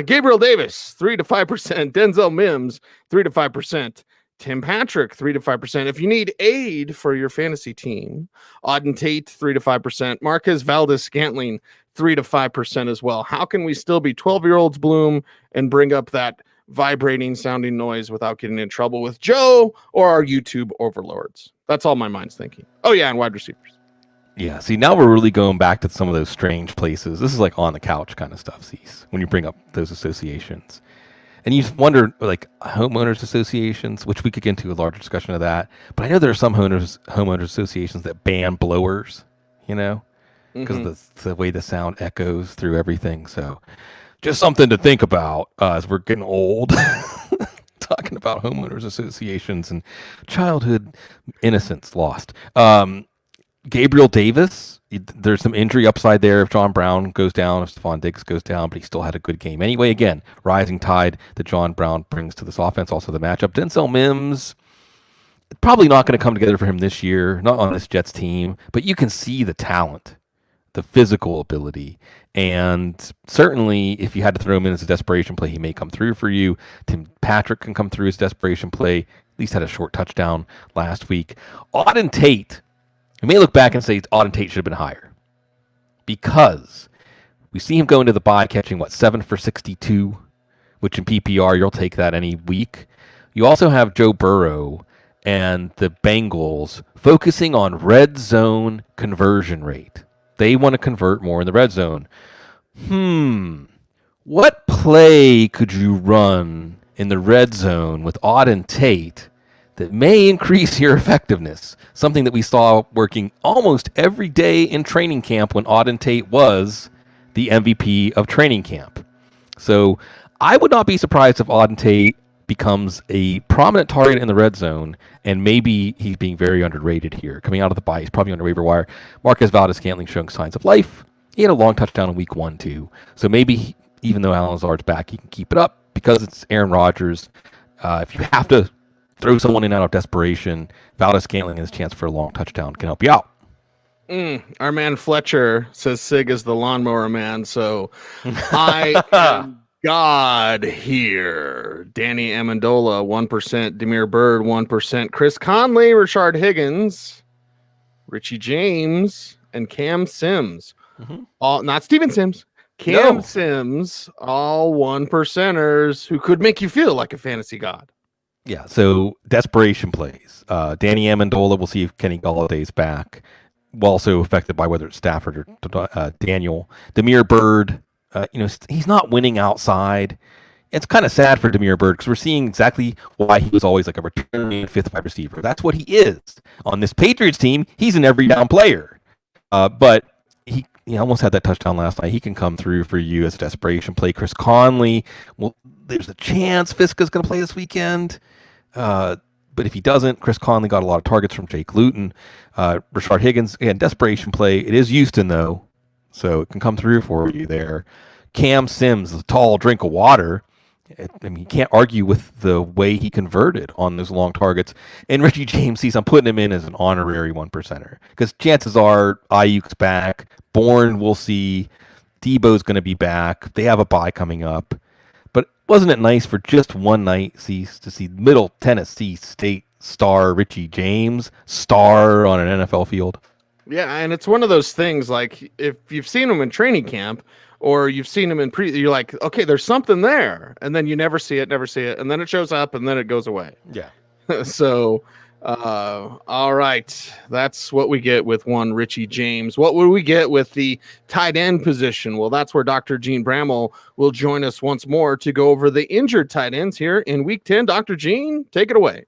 Gabriel Davis, 3 to 5%. Denzel Mims, 3 to 5%. Tim Patrick, 3 to 5%. If you need aid for your fantasy team, Auden Tate, 3 to 5%. Marquez Valdez-Scantling, 3 to 5% as well. How can we still be 12-year-olds, Bloom, and bring up that vibrating sounding noise without getting in trouble with Joe or our YouTube overlords? That's all my mind's thinking. Oh, yeah, and wide receivers. Yeah, see, now we're really going back to some of those strange places. This is like on the couch kind of stuff, Cease, when you bring up those associations. And you wonder, like, homeowners associations, which we could get into a larger discussion of that. But I know there are some homeowners associations that ban blowers, because of the way the sound echoes through everything. So just something to think about as we're getting old. Talking about homeowners associations and childhood innocence lost. Gabriel Davis, there's some injury upside there if John Brown goes down, if Stephon Diggs goes down, but he still had a good game. Anyway, again, rising tide that John Brown brings to this offense, also the matchup. Denzel Mims, probably not going to come together for him this year, not on this Jets team, but you can see the talent, the physical ability, and certainly if you had to throw him in as a desperation play, he may come through for you. Tim Patrick can come through as desperation play, at least had a short touchdown last week. Auden Tate, you may look back and say Auden Tate should have been higher because we see him go into the bye catching, 7 for 62, which in PPR, you'll take that any week. You also have Joe Burrow and the Bengals focusing on red zone conversion rate. They want to convert more in the red zone. What play could you run in the red zone with Auden Tate that may increase your effectiveness? Something that we saw working almost every day in training camp when Auden Tate was the MVP of training camp. So I would not be surprised if Auden Tate becomes a prominent target in the red zone, and maybe he's being very underrated here. Coming out of the bye, he's probably on the waiver wire. Marquez Valdez-Scantling showing signs of life. He had a long touchdown in week 1, too. So maybe even though Alan Lazard's back, he can keep it up because it's Aaron Rodgers. If you have to throw someone in out of desperation, Valdez-Scantling has a chance for a long touchdown can help you out. Our man Fletcher says Sig is the lawnmower man, so I am God here. Danny Amendola, 1%. Demir Bird, 1%. Chris Conley, Richard Higgins, Richie James, and Cam Sims. All not Steven Sims. Cam Sims, all 1%ers who could make you feel like a fantasy god. Yeah, so desperation plays. Danny Amendola, we'll see if Kenny Galladay's back. Also affected by whether it's Stafford or Daniel. Demir Bird, he's not winning outside. It's kind of sad for Demir Bird because we're seeing exactly why he was always like a returning fifth wide receiver. That's what he is. On this Patriots team, he's an every down player. But he almost had that touchdown last night. He can come through for you as a desperation play. Chris Conley, well, there's a chance Fiska's going to play this weekend. But if he doesn't, Chris Conley got a lot of targets from Jake Luton. Richard Higgins, again, desperation play. It is Houston, though, so it can come through for you there. Cam Sims, a tall drink of water. I mean, you can't argue with the way he converted on those long targets. And Richie James, I'm putting him in as an honorary 1%er because chances are Ayuk's back. Bourne, we'll see. Debo's going to be back. They have a bye coming up. But wasn't it nice for just one night, Cease, to see Middle Tennessee State star Richie James star on an NFL field? Yeah, and it's one of those things, like, if you've seen him in training camp or you've seen him in you're like, okay, there's something there. And then you never see it. And then it shows up and then it goes away. Yeah. So, all right. That's what we get with one Richie James. What would we get with the tight end position? Well, that's where Dr. Jene Bramel will join us once more to go over the injured tight ends here in week 10. Dr. Jene, take it away.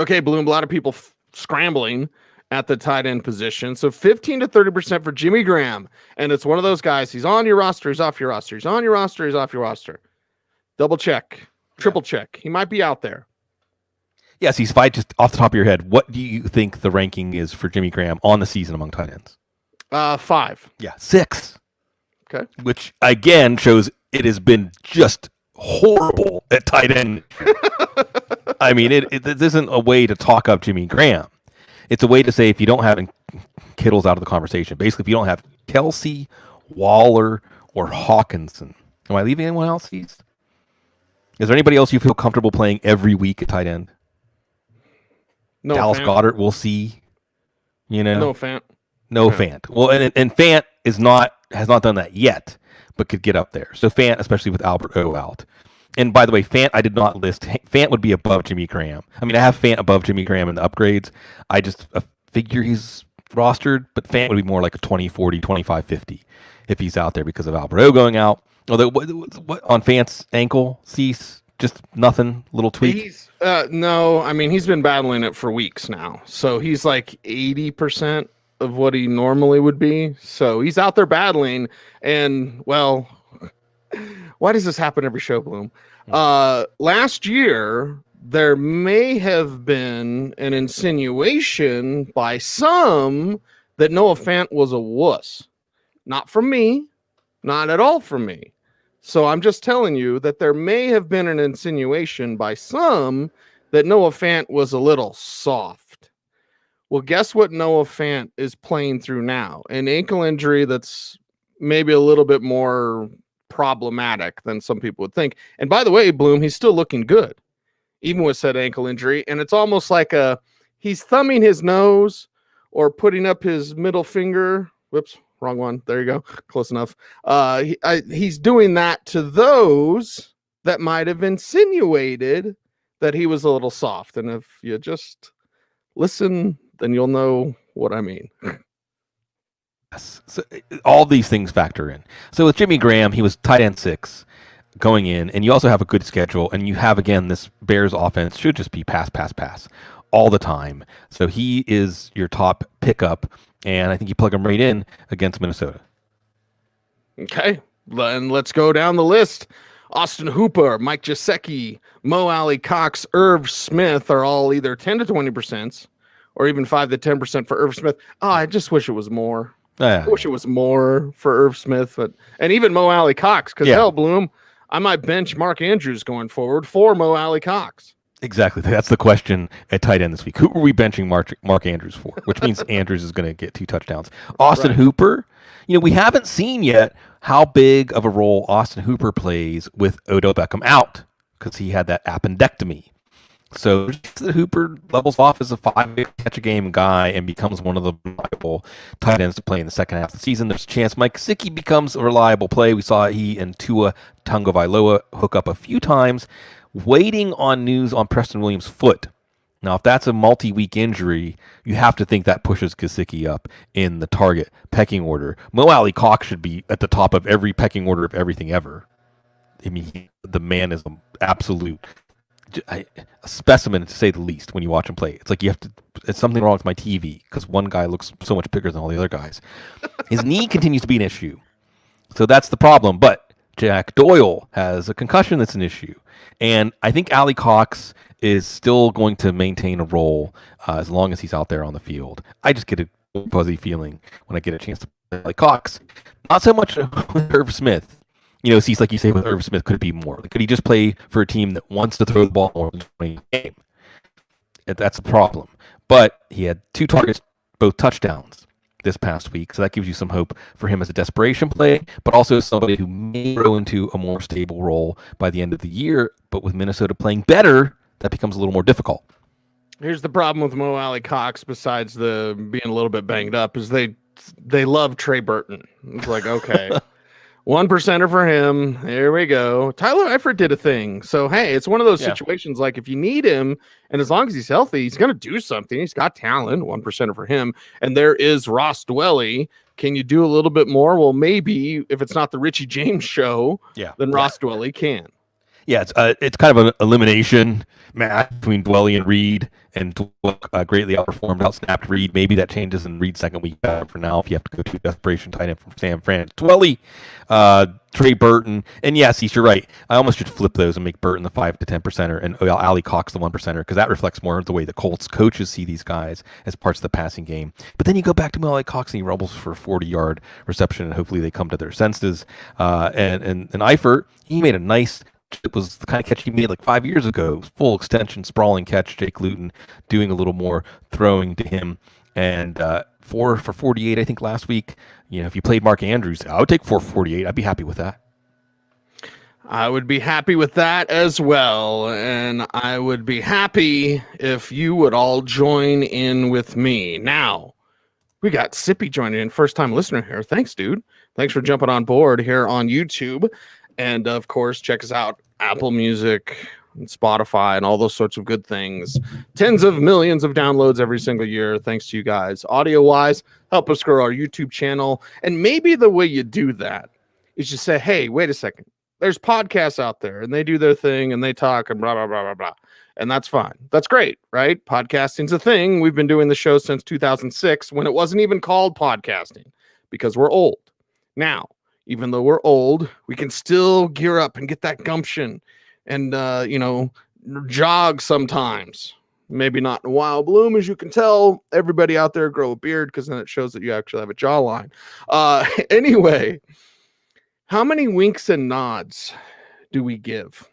Okay, Bloom, a lot of people scrambling at the tight end position. So 15 to 30% for Jimmy Graham. And it's one of those guys. He's on your roster. He's off your roster. He's on your roster. He's off your roster. Double check. Triple check. He might be out there. Yes, he's fine. Just off the top of your head, what do you think the ranking is for Jimmy Graham on the season among tight ends? 5. Yeah, 6. Okay. Which, again, shows it has been just horrible at tight end. I mean, it isn't a way to talk up Jimmy Graham. It's a way to say if you don't have Kittle's out of the conversation. Basically, if you don't have Kelsey, Waller, or Hawkinson. Am I leaving anyone else? Is there anybody else you feel comfortable playing every week at tight end? No, Dallas Fant. Goedert, we'll see. No Fant. No Fant. Well, and Fant has not done that yet, but could get up there. So Fant, especially with Albert O out. And by the way, Fant, I did not list. Fant would be above Jimmy Graham. I mean, I have Fant above Jimmy Graham in the upgrades. I just figure he's rostered, but Fant would be more like a 20-40, 25-50 if he's out there because of Alvaro going out. Although, what on Fant's ankle, Cease? Just nothing, little tweak? No, I mean, he's been battling it for weeks now. So he's like 80% of what he normally would be. So he's out there battling. And, well, why does this happen every show, Bloom? Last year, there may have been an insinuation by some that Noah Fant was a wuss. Not from me, not at all from me. So I'm just telling you that there may have been an insinuation by some that Noah Fant was a little soft. Well, guess what Noah Fant is playing through now? An ankle injury that's maybe a little bit more problematic than some people would think. And by the way, Bloom, he's still looking good, even with said ankle injury. And it's almost like he's thumbing his nose or putting up his middle finger. Whoops. Wrong one. There you go. Close enough. He's doing that to those that might have insinuated that he was a little soft. And if you just listen, then you'll know what I mean. Yes. So, all these things factor in. So with Jimmy Graham, he was tight end 6 going in, and you also have a good schedule, and you have, again, this Bears offense should just be pass all the time. So he is your top pickup. And I think you plug him right in against Minnesota. Okay, then let's go down the list. Austin Hooper, Mike Gesicki, Mo Alley Cox, Irv Smith are all either 10 to 20% or even 5 to 10% for Irv Smith. Oh, I just wish it was more. I wish it was more for Irv Smith, and even Mo Alley Cox, because hell, Bloom, I might bench Mark Andrews going forward for Mo Alley Cox. Exactly. That's the question at tight end this week. Who are we benching Mark Andrews for? Which means Andrews is going to get 2 touchdowns. Austin Hooper, we haven't seen yet how big of a role Austin Hooper plays with Odell Beckham out because he had that appendectomy. So Hooper levels off as a 5-catch-a-game guy and becomes one of the reliable tight ends to play in the second half of the season. There's a chance Mike Gesicki becomes a reliable play. We saw he and Tua Tagovailoa hook up a few times. Waiting on news on Preston Williams' foot. Now, if that's a multi-week injury, you have to think that pushes Gesicki up in the target pecking order. Mo Alley Cox should be at the top of every pecking order of everything ever. I mean, the man is an absolute a specimen, to say the least, when you watch him play. It's like it's something wrong with my TV because one guy looks so much bigger than all the other guys. His knee continues to be an issue. So that's the problem. But Jack Doyle has a concussion that's an issue. And I think Alley Cox is still going to maintain a role as long as he's out there on the field. I just get a fuzzy feeling when I get a chance to play Alley Cox. Not so much with Irv Smith. He's like you say with Irv Smith, could it be more? Could he just play for a team that wants to throw the ball more than 20 games? That's a problem. But he had 2 targets, both touchdowns this past week, so that gives you some hope for him as a desperation play, but also somebody who may grow into a more stable role by the end of the year. But with Minnesota playing better, that becomes a little more difficult. Here's the problem with Mo Alley Cox, besides the being a little bit banged up, is they love Trey Burton. It's like, okay, 1%er for him. There we go. Tyler Eifert did a thing. So, hey, it's one of those situations like if you need him, and as long as he's healthy, he's going to do something. He's got talent, 1%er for him. And there is Ross Dwelley. Can you do a little bit more? Well, maybe if it's not the Richie James show, then Ross Dwelley can. Yeah, it's kind of an elimination match between Dwelley and Reed, and greatly outperformed, outsnapped Reed. Maybe that changes in Reed's second week for now if you have to go to desperation tight end from San Fran. Dwelley, Trey Burton, and yes, you're right. I almost should flip those and make Burton the 5 to 10%er and Alley Cox the 1%er because that reflects more of the way the Colts coaches see these guys as parts of the passing game. But then you go back to Alley Cox and he rumbles for a 40-yard reception, and hopefully they come to their senses. And Eifert, he made a nice. It was the kind of catch he made like 5 years ago. Full extension, sprawling catch. Jake Luton doing a little more throwing to him. And 4 for 48, I think, last week. If you played Mark Andrews, I would take 4 for 48. I'd be happy with that. I would be happy with that as well. And I would be happy if you would all join in with me. Now, we got Sippy joining in. First-time listener here. Thanks, dude. Thanks for jumping on board here on YouTube. And, of course, check us out Apple Music, and Spotify, and all those sorts of good things. Tens of millions of downloads every single year, thanks to you guys. Audio-wise, help us grow our YouTube channel. And maybe the way you do that is you say, hey, wait a second. There's podcasts out there, and they do their thing, and they talk, and blah, blah, blah, blah, blah. And that's fine. That's great, right? Podcasting's a thing. We've been doing the show since 2006 when it wasn't even called podcasting because we're old. Now, even though we're old, we can still gear up and get that gumption and, jog sometimes. Maybe not in a wild bloom, as you can tell. Everybody out there grow a beard because then it shows that you actually have a jawline. Anyway, how many winks and nods do we give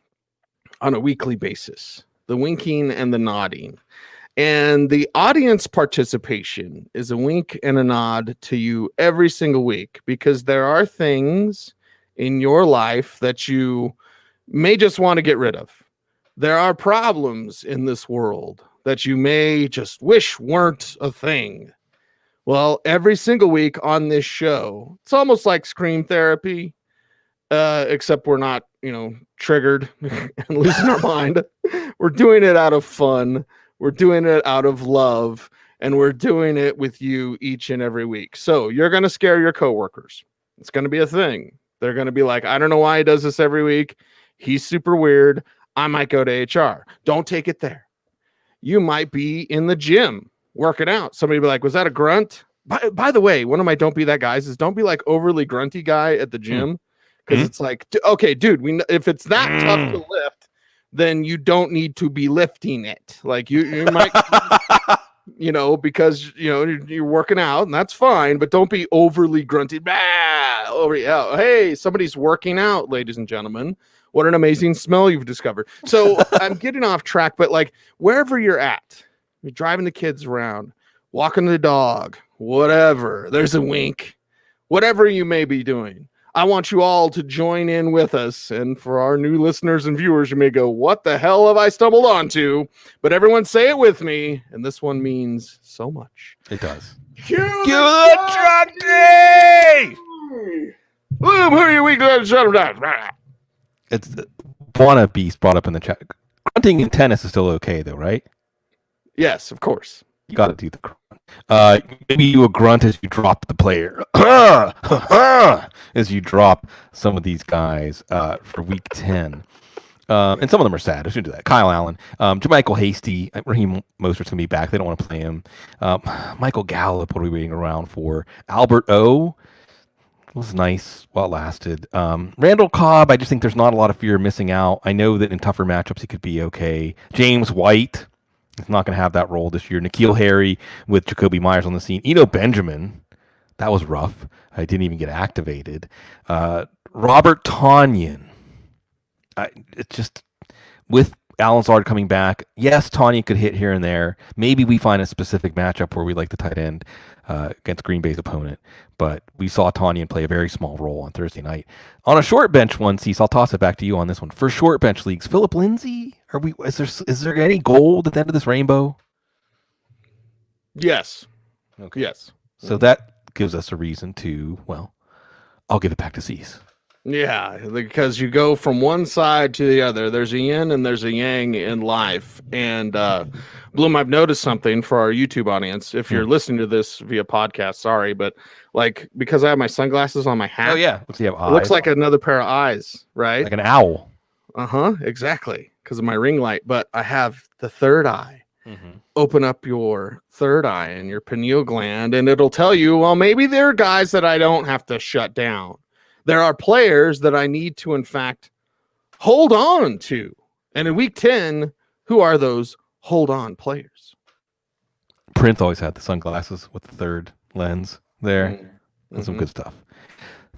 on a weekly basis? The winking and the nodding. And the audience participation is a wink and a nod to you every single week, because there are things in your life that you may just want to get rid of. There are problems in this world that you may just wish weren't a thing. Well, every single week on this show, it's almost like scream therapy, except we're not, triggered and losing our mind. We're doing it out of fun. We're doing it out of love, and we're doing it with you each and every week. So you're going to scare your coworkers. It's going to be a thing. They're going to be like, I don't know why he does this every week. He's super weird. I might go to HR. Don't take it there. You might be in the gym working out. Somebody will be like, was that a grunt? By the way, one of my don't be that guys is don't be like overly grunty guy at the gym. Because it's like, okay, dude, if it's that tough to lift, then you don't need to be lifting it. Like you might, because, you're working out and that's fine, but don't be overly grunty. Hey, somebody's working out, ladies and gentlemen. What an amazing smell you've discovered. So I'm getting off track, but like wherever you're at, you're driving the kids around, walking the dog, whatever, there's a wink, whatever you may be doing. I want you all to join in with us. And for our new listeners and viewers, you may go, what the hell have I stumbled onto? But everyone say it with me. And this one means so much. It does. Cue the truck day! Boom, who are you weak? It's Buona Beast brought up in the chat. Grunting in tennis is still okay, though, right? Yes, of course. You got to do the grunt. Maybe you a grunt as you drop the player. As you drop some of these guys for week 10. And some of them are sad. I shouldn't do that. Kyle Allen, Jermichael Hasty, Raheem Mostert's going to be back. They don't want to play him. Michael Gallup, what are we waiting around for? Albert O was nice while it lasted. Randall Cobb, I just think there's not a lot of fear of missing out. I know that in tougher matchups he could be okay. James White, he's not going to have that role this year. N'Keal Harry with Jacoby Myers on the scene. Eno Benjamin, that was rough. I didn't even get activated. Robert Tonyan. It's just with Alan Lazard coming back. Yes, Tonyan could hit here and there. Maybe we find a specific matchup where we like the tight end against Green Bay's opponent. But we saw Tonyan play a very small role on Thursday night. On a short bench one, Cecil, I'll toss it back to you on this one. For short bench leagues, Philip Lindsay, is there any gold at the end of this rainbow? Yes. Okay. Yes. So that gives us a reason to, I'll give it back to Cecil. Yeah, because you go from one side to the other. There's a yin and there's a yang in life. And Bloom, I've noticed something for our YouTube audience. If you're listening to this via podcast, sorry, but because I have my sunglasses on my hat. Oh yeah, it looks like another pair of eyes, right? Like an owl. Exactly, because of my ring light. But I have the third eye. Mm-hmm. Open up your third eye and your pineal gland, and it'll tell you, well, maybe there are guys that I don't have to shut down. There are players that I need to, in fact, hold on to. And in week 10, who are those hold on players? Prince always had the sunglasses with the third lens there. Mm-hmm. That's some good stuff.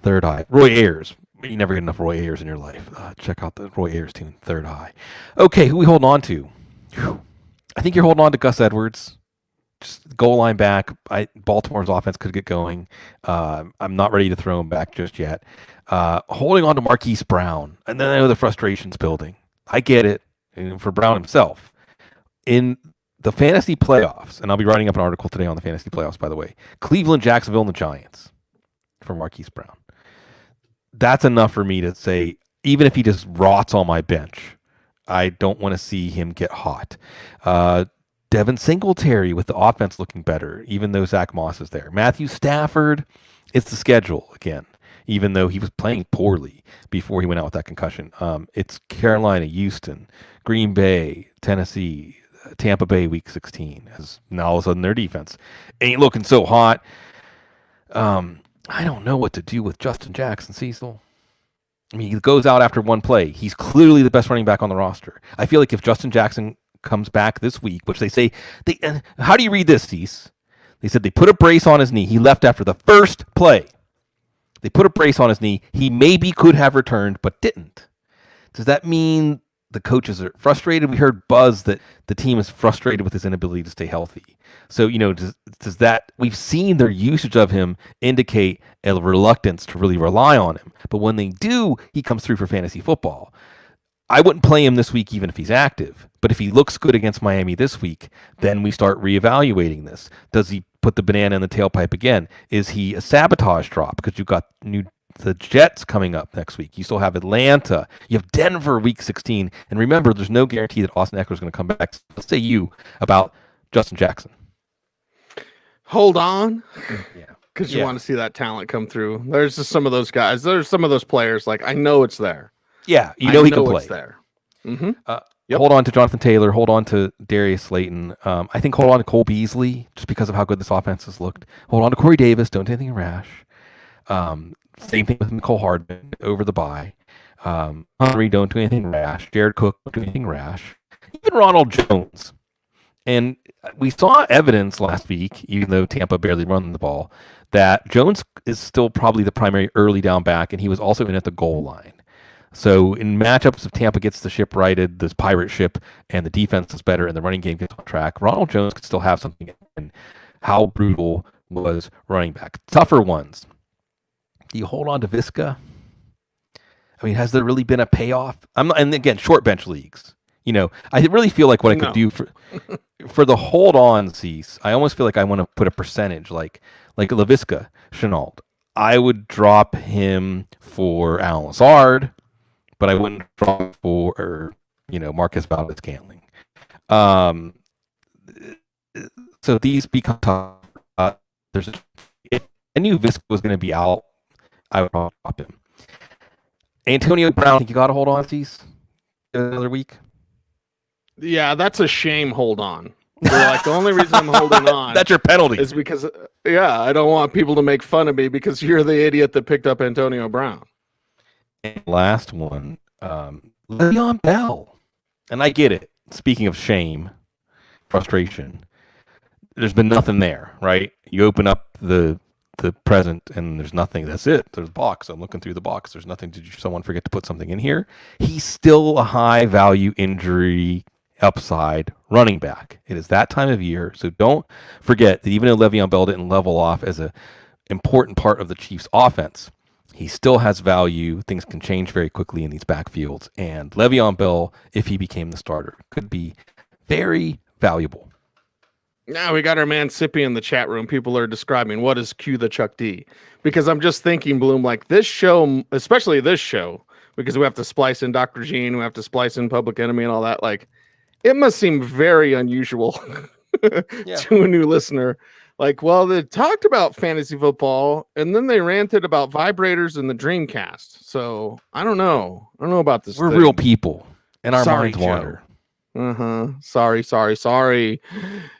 Third eye. Roy Ayers. You never get enough Roy Ayers in your life. Check out the Roy Ayers tune, Third Eye. Okay, who we holding on to? Whew. I think you're holding on to Gus Edwards. Just goal line back. Baltimore's offense could get going. I'm not ready to throw him back just yet. Holding on to Marquise Brown. And then I know the frustration's building. I get it. And for Brown himself. In the fantasy playoffs, and I'll be writing up an article today on the fantasy playoffs, by the way. Cleveland, Jacksonville, and the Giants for Marquise Brown. That's enough for me to say, even if he just rots on my bench, I don't want to see him get hot. Devin Singletary with the offense looking better, even though Zach Moss is there. Matthew Stafford, it's the schedule again, even though he was playing poorly before he went out with that concussion. It's Carolina, Houston, Green Bay, Tennessee, Tampa Bay week 16, as now all of a sudden their defense ain't looking so hot. I don't know what to do with Justin Jackson, Cecil. I mean, he goes out after one play. He's clearly the best running back on the roster. I feel like if Justin Jackson comes back this week, which they say, how do you read this, Cease? They said they put a brace on his knee. He left after the first play. They put a brace on his knee. He maybe could have returned, but didn't. Does that mean the coaches are frustrated? We heard buzz that the team is frustrated with his inability to stay healthy. So, does that, we've seen their usage of him indicate a reluctance to really rely on him. But when they do, he comes through for fantasy football. I wouldn't play him this week even if he's active. But if he looks good against Miami this week, then we start reevaluating this. Does he put the banana in the tailpipe again? Is he a sabotage drop? Because you've got the Jets coming up next week. You still have Atlanta. You have Denver week 16. And remember, there's no guarantee that Austin Eckler is going to come back. Let's say you about Justin Jackson. Hold on. Yeah. Because you want to see that talent come through. There's just some of those guys. There's some of those players. Like, I know it's there. Yeah, he can play. It's there. Hold on to Jonathan Taylor. Hold on to Darius Slayton. I think hold on to Cole Beasley just because of how good this offense has looked. Hold on to Corey Davis. Don't do anything rash. Same thing with Nicole Hardman over the bye. Henry, don't do anything rash. Jared Cook, don't do anything rash. Even Ronald Jones. And we saw evidence last week, even though Tampa barely run the ball, that Jones is still probably the primary early down back, and he was also in at the goal line. So in matchups, if Tampa gets the ship righted, this pirate ship, and the defense is better and the running game gets on track, Ronald Jones could still have something in. How brutal was running back? Tougher ones. Do you hold on to Visca? I mean, has there really been a payoff? And again, short bench leagues. I really feel like what I could do for the hold on, Cease, I almost feel like I want to put a percentage like LaVisca Chenault. I would drop him for Alan Lazard, but I wouldn't drop for Marcus Valdez-Scantling. So these become tough. If I knew Visca was going to be out, I would drop him. Antonio Brown, I think you got to hold on, Cease, another week. Yeah, that's a shame. Hold on. Like, the only reason I'm holding on that's your penalty is because I don't want people to make fun of me because you're the idiot that picked up Antonio Brown. And last one, Le'Veon Bell. And I get it. Speaking of shame, frustration, there's been nothing there, right? You open up the present and there's nothing. That's it. There's a box. I'm looking through the box. There's nothing. Did someone forget to put something in here? He's still a high value injury upside running back. It is that time of year. So don't forget that even though Le'Veon Bell didn't level off as an important part of the Chiefs offense, he still has value. Things can change very quickly in these backfields. And Le'Veon Bell, if he became the starter, could be very valuable. Now we got our man Sippy in the chat room. People are describing what is Q the Chuck D. Because I'm just thinking, Bloom, like this show, especially this show, because we have to splice in Dr. Gene, we have to splice in Public Enemy and all that. Like, it must seem very unusual to a new listener. Like, well, they talked about fantasy football, and then they ranted about vibrators in the Dreamcast. So I don't know. I don't know about this. We're real people, and our minds wander. Sorry,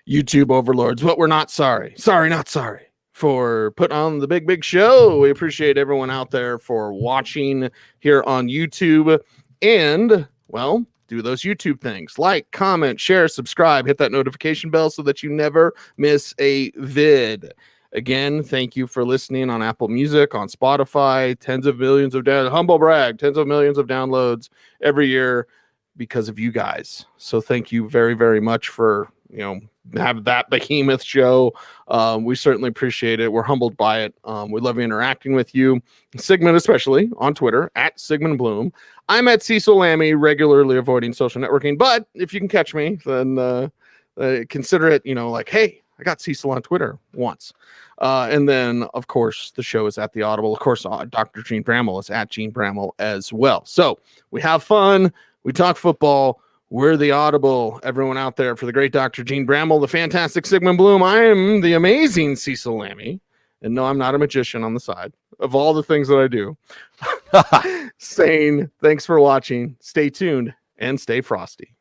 YouTube overlords. But we're not sorry. Sorry, not sorry for putting on the big show. We appreciate everyone out there for watching here on YouTube. And, well, do those YouTube things. Like, comment, share, subscribe, hit that notification bell so that you never miss a vid. Again, thank you for listening on Apple Music, on Spotify, tens of millions of humble brag, tens of millions of downloads every year because of you guys. So thank you very, very much for, have that behemoth show. We certainly appreciate it. We're humbled by it. We love interacting with you. Sigmund, especially on Twitter at Sigmund Bloom. I'm at Cecil Lammey, regularly avoiding social networking. But if you can catch me, then consider it, like, hey, I got Cecil on Twitter once. And then, of course, the show is at the Audible. Of course, Dr. Jene Bramel is at Jene Bramel as well. So we have fun. We talk football. We're the Audible. Everyone out there, for the great Dr. Jene Bramel, the fantastic Sigmund Bloom, I am the amazing Cecil Lammey. And no, I'm not a magician on the side of all the things that I do. Saying thanks for watching. Stay tuned and stay frosty.